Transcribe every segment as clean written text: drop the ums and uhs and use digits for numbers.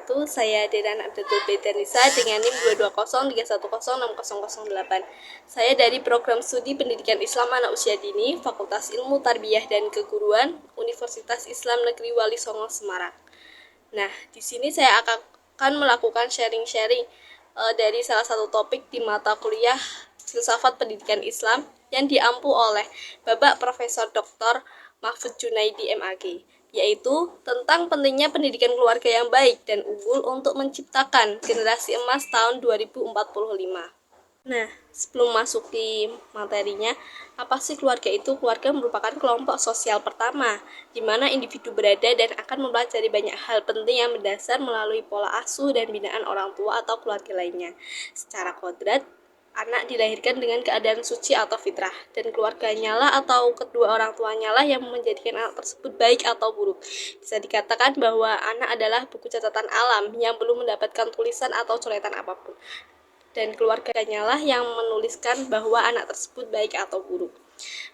wabarakatuh. Saya Dedan Abdul Bedanisa dengan NIM 22031106008. Saya dari Program Studi Pendidikan Islam Anak Usia Dini, Fakultas Ilmu Tarbiyah dan Keguruan, Universitas Islam Negeri Wali Songo Semarang. Nah, di sini saya akan melakukan sharing-sharing dari salah satu topik di mata kuliah Filsafat Pendidikan Islam yang diampu oleh Bapak Profesor Dr. Mahfud Junaidi MAG, yaitu tentang pentingnya pendidikan keluarga yang baik dan unggul untuk menciptakan generasi emas tahun 2045. Nah, sebelum masuk di materinya, apa sih keluarga itu? Keluarga merupakan kelompok sosial pertama, di mana individu berada dan akan mempelajari banyak hal penting yang mendasar melalui pola asuh dan binaan orang tua atau keluarga lainnya. Secara kodrat, anak dilahirkan dengan keadaan suci atau fitrah, dan keluarganya lah atau kedua orang tuanya lah yang menjadikan anak tersebut baik atau buruk. Bisa dikatakan bahwa anak adalah buku catatan alam yang belum mendapatkan tulisan atau coretan apapun, dan keluarganya lah yang menuliskan bahwa anak tersebut baik atau buruk.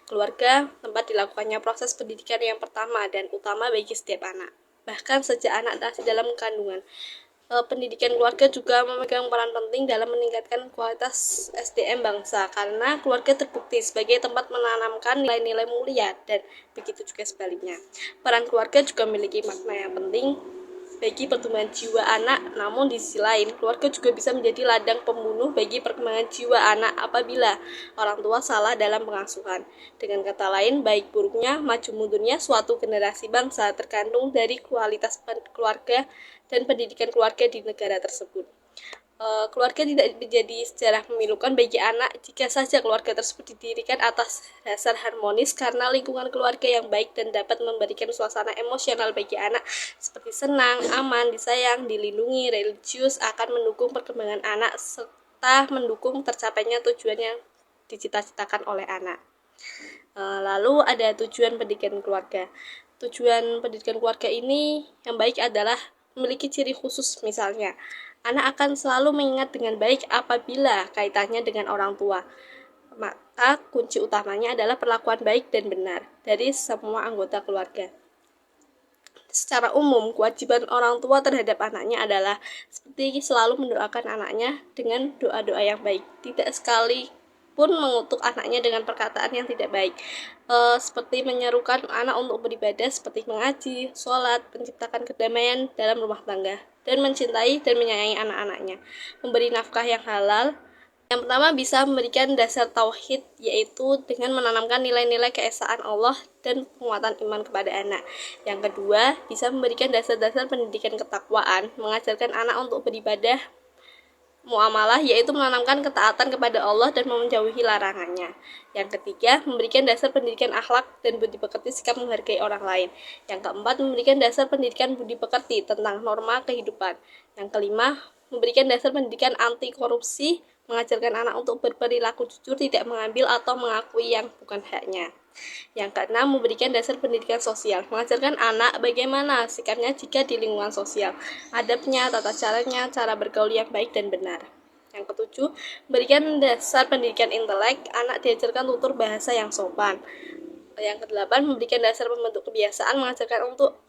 Keluarga tempat dilakukannya proses pendidikan yang pertama dan utama bagi setiap anak, bahkan sejak anak masih dalam kandungan. Pendidikan keluarga juga memegang peran penting dalam meningkatkan kualitas SDM bangsa, karena keluarga terbukti sebagai tempat menanamkan nilai-nilai mulia, dan begitu juga sebaliknya. Peran keluarga juga memiliki makna yang penting bagi pertumbuhan jiwa anak, namun di sisi lain, keluarga juga bisa menjadi ladang pembunuh bagi perkembangan jiwa anak apabila orang tua salah dalam pengasuhan. Dengan kata lain, baik buruknya, maju mundurnya suatu generasi bangsa tergantung dari kualitas keluarga dan pendidikan keluarga di negara tersebut. Keluarga tidak menjadi sejarah memilukan bagi anak jika saja keluarga tersebut didirikan atas dasar harmonis, karena lingkungan keluarga yang baik dan dapat memberikan suasana emosional bagi anak seperti senang, aman, disayang, dilindungi, religius akan mendukung perkembangan anak serta mendukung tercapainya tujuan yang dicita-citakan oleh anak. Lalu ada tujuan pendidikan keluarga. Tujuan pendidikan keluarga ini yang baik adalah memiliki ciri khusus, misalnya anak akan selalu mengingat dengan baik apabila kaitannya dengan orang tua. Maka kunci utamanya adalah perlakuan baik dan benar dari semua anggota keluarga. Secara umum, kewajiban orang tua terhadap anaknya adalah seperti selalu mendoakan anaknya dengan doa-doa yang baik, tidak sekali pun mengutuk anaknya dengan perkataan yang tidak baik, seperti menyerukan anak untuk beribadah seperti mengaji, sholat, menciptakan kedamaian dalam rumah tangga, dan mencintai dan menyayangi anak-anaknya, memberi nafkah yang halal. Yang pertama bisa memberikan dasar tauhid, yaitu dengan menanamkan nilai-nilai keesaan Allah dan penguatan iman kepada anak. Yang kedua bisa memberikan dasar-dasar pendidikan ketakwaan, mengajarkan anak untuk beribadah, muamalah, yaitu menanamkan ketaatan kepada Allah dan menjauhi larangannya. Yang ketiga, memberikan dasar pendidikan akhlak dan budi pekerti, sikap menghargai orang lain. Yang keempat, memberikan dasar pendidikan budi pekerti tentang norma kehidupan. Yang kelima, memberikan dasar pendidikan anti korupsi, mengajarkan anak untuk berperilaku jujur, tidak mengambil atau mengakui yang bukan haknya. Yang keenam, memberikan dasar pendidikan sosial, mengajarkan anak bagaimana sikapnya jika di lingkungan sosial, adabnya, tata caranya, cara bergaul yang baik dan benar. Yang ketujuh, memberikan dasar pendidikan intelek, anak diajarkan tutur bahasa yang sopan. Yang kedelapan, memberikan dasar pembentuk kebiasaan, mengajarkan untuk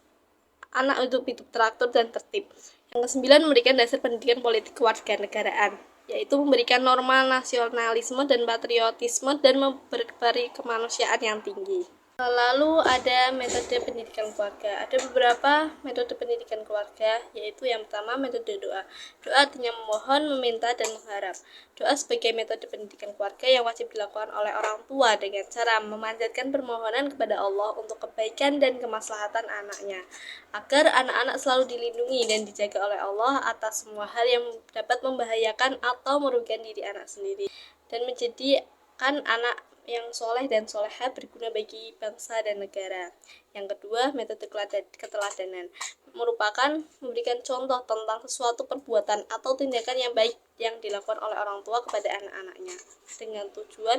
anak untuk hidup teratur dan tertib. Yang kesembilan, memberikan dasar pendidikan politik kewarganegaraan, yaitu memberikan norma nasionalisme dan patriotisme dan memberi kemanusiaan yang tinggi. Lalu ada metode pendidikan keluarga. Ada beberapa metode pendidikan keluarga, yaitu yang pertama metode doa. Doa artinya memohon, meminta, dan mengharap. Doa sebagai metode pendidikan keluarga yang wajib dilakukan oleh orang tua dengan cara memanjatkan permohonan kepada Allah untuk kebaikan dan kemaslahatan anaknya, agar anak-anak selalu dilindungi dan dijaga oleh Allah atas semua hal yang dapat membahayakan atau merugikan diri anak sendiri, dan menjadikan anak yang soleh dan soleha berguna bagi bangsa dan negara. Yang kedua, metode keteladanan merupakan memberikan contoh tentang sesuatu perbuatan atau tindakan yang baik yang dilakukan oleh orang tua kepada anak-anaknya, dengan tujuan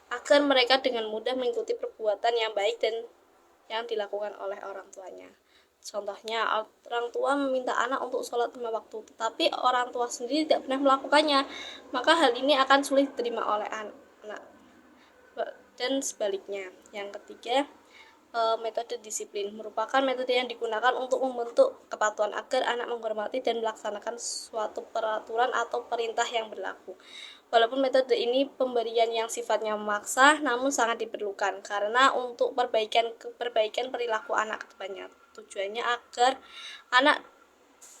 agar mereka dengan mudah mengikuti perbuatan yang baik dan yang dilakukan oleh orang tuanya. Contohnya, orang tua meminta anak untuk sholat 5 waktu, tetapi orang tua sendiri tidak pernah melakukannya, maka hal ini akan sulit diterima oleh anak, dan sebaliknya. Yang ketiga, Metode disiplin merupakan metode yang digunakan untuk membentuk kepatuhan agar anak menghormati dan melaksanakan suatu peraturan atau perintah yang berlaku. Walaupun metode ini pemberian yang sifatnya memaksa, namun sangat diperlukan karena untuk perbaikan perilaku anak ke depannya. Tujuannya agar anak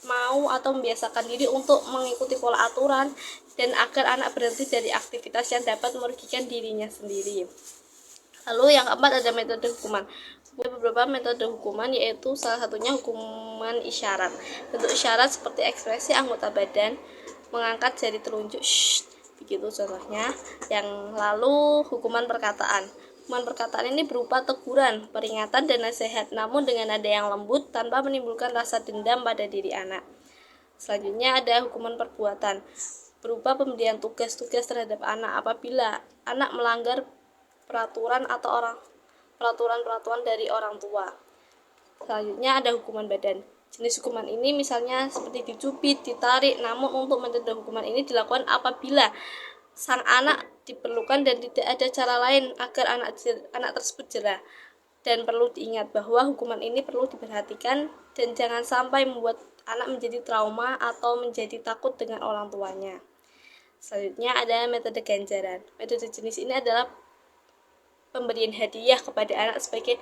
mau atau membiasakan diri untuk mengikuti pola aturan dan agar anak berhenti dari aktivitas yang dapat merugikan dirinya sendiri. Lalu yang keempat ada metode hukuman. Ada beberapa metode hukuman, yaitu salah satunya hukuman isyarat. Bentuk isyarat seperti ekspresi anggota badan, mengangkat jari telunjuk, begitu contohnya. Yang lalu hukuman perkataan. Hukuman perkataan ini berupa teguran, peringatan, dan nasihat, namun dengan nada yang lembut tanpa menimbulkan rasa dendam pada diri anak. Selanjutnya ada hukuman perbuatan, berupa pemberian tugas-tugas terhadap anak apabila anak melanggar peraturan atau peraturan dari orang tua. Selanjutnya ada hukuman badan. Jenis hukuman ini misalnya seperti dicubit, ditarik, namun untuk metode hukuman ini dilakukan apabila sang anak diperlukan dan tidak ada cara lain agar anak tersebut jera. Dan perlu diingat bahwa hukuman ini perlu diperhatikan dan jangan sampai membuat anak menjadi trauma atau menjadi takut dengan orang tuanya. Selanjutnya ada metode ganjaran. Metode jenis ini adalah pemberian hadiah kepada anak sebagai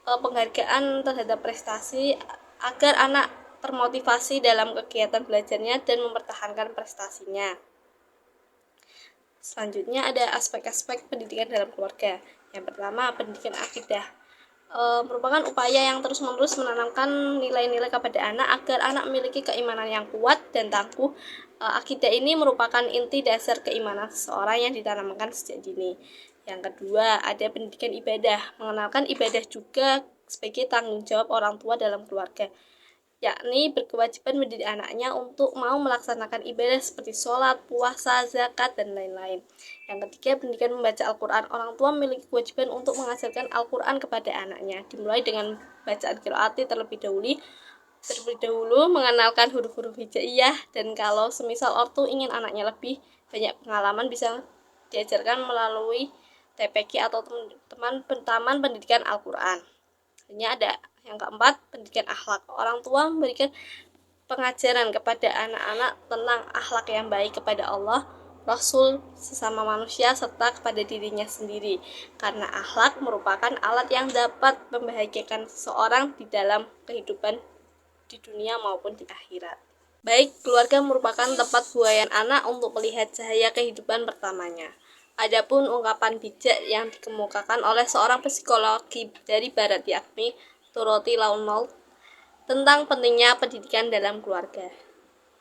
penghargaan terhadap prestasi agar anak termotivasi dalam kegiatan belajarnya dan mempertahankan prestasinya. Selanjutnya ada aspek-aspek pendidikan dalam keluarga. Yang pertama, pendidikan akidah. Merupakan upaya yang terus-menerus menanamkan nilai-nilai kepada anak agar anak memiliki keimanan yang kuat dan tangguh. Akidah ini merupakan inti dasar keimanan seseorang yang ditanamkan sejak dini. Yang kedua, ada pendidikan ibadah. Mengenalkan ibadah juga sebagai tanggung jawab orang tua dalam keluarga, yakni berkewajiban mendidik anaknya untuk mau melaksanakan ibadah seperti sholat, puasa, zakat, dan lain-lain. Yang ketiga, pendidikan membaca Al-Quran. Orang tua memiliki kewajiban untuk mengajarkan Al-Quran kepada anaknya, dimulai dengan bacaan qiraati terlebih dahulu, mengenalkan huruf-huruf hijaiyah, dan kalau semisal ortu ingin anaknya lebih banyak pengalaman, bisa diajarkan melalui TPQ atau taman pendidikan Al-Quran. Ini ada yang keempat, pendidikan akhlak. Orang tua memberikan pengajaran kepada anak-anak tentang akhlak yang baik kepada Allah, Rasul, sesama manusia, serta kepada dirinya sendiri. Karena akhlak merupakan alat yang dapat membahagiakan seseorang di dalam kehidupan di dunia maupun di akhirat. Baik, keluarga merupakan tempat buayan anak untuk melihat cahaya kehidupan pertamanya. Adapun ungkapan bijak yang dikemukakan oleh seorang psikologi dari Barat, yakni Dorothy Lawnall, tentang pentingnya pendidikan dalam keluarga,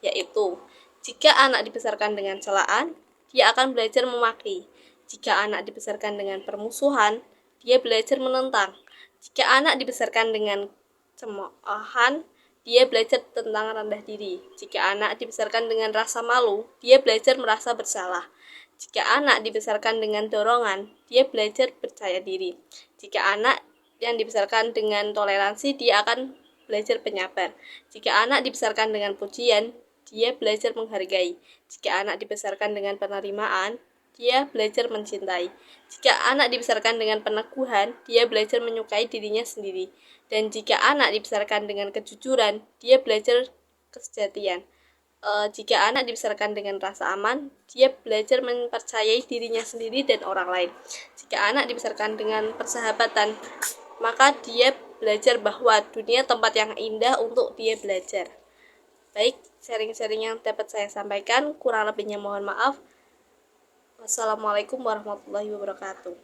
yaitu jika anak dibesarkan dengan celaan, dia akan belajar memaki. Jika anak dibesarkan dengan permusuhan, dia belajar menentang. Jika anak dibesarkan dengan cemoohan, dia belajar tentang rendah diri. Jika anak dibesarkan dengan rasa malu, dia belajar merasa bersalah. Jika anak dibesarkan dengan dorongan, dia belajar percaya diri. Jika anak yang dibesarkan dengan toleransi, dia akan belajar penyabar. Jika anak dibesarkan dengan pujian, dia belajar menghargai. Jika anak dibesarkan dengan penerimaan, dia belajar mencintai. Jika anak dibesarkan dengan peneguhan, dia belajar menyukai dirinya sendiri. Dan jika anak dibesarkan dengan kejujuran, dia belajar kesejatian. Jika anak dibesarkan dengan rasa aman, dia belajar mempercayai dirinya sendiri dan orang lain. Jika anak dibesarkan dengan persahabatan, maka dia belajar bahwa dunia tempat yang indah untuk dia belajar. Baik, sharing-sharing yang dapat saya sampaikan, kurang lebihnya mohon maaf. Wassalamualaikum warahmatullahi wabarakatuh.